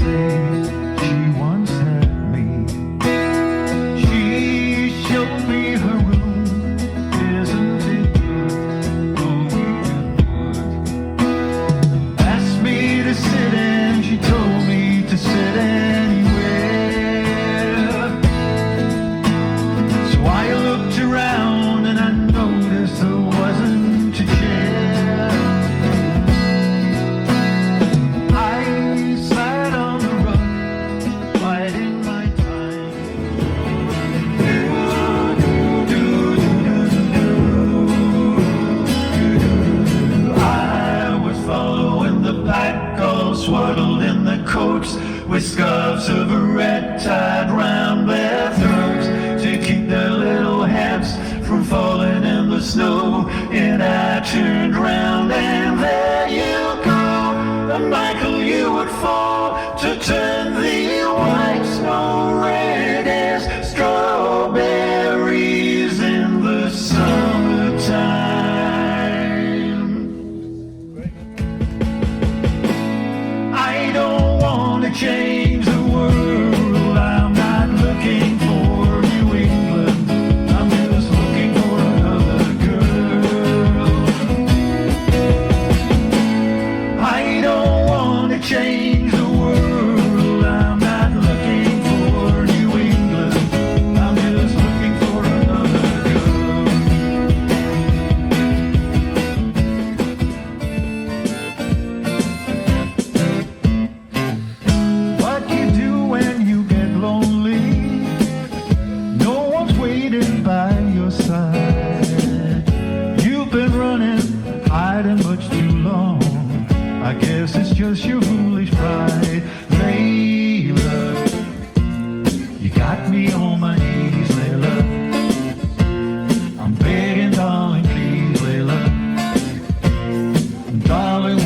say she once had me. She showed me her room. Isn't it good? Oh, we would. Asked me to sit and she told me to sit anywhere. So I looked around and I noticed there wasn't a chair. I sat on the rug, biding my time. I was following the pack, all swaddled in the coats, with scarves of red tied round their throats to keep their little heads from falling in the snow. And I turned round and there you go, and Michael, you would fall to turn the white snow red as strawberries in the summertime. I don't want to change the world. I'm not looking for New England. I'm just looking for another girl. I don't want to change the world. I'm not looking for New England. I'm just looking for another girl. What you do when you get lonely? No one's waiting by your side. You've been running, hiding much too long. I guess it's just your foolish pride. Layla, you got me on my knees, Layla. I'm begging, darling, please, Layla. Darling,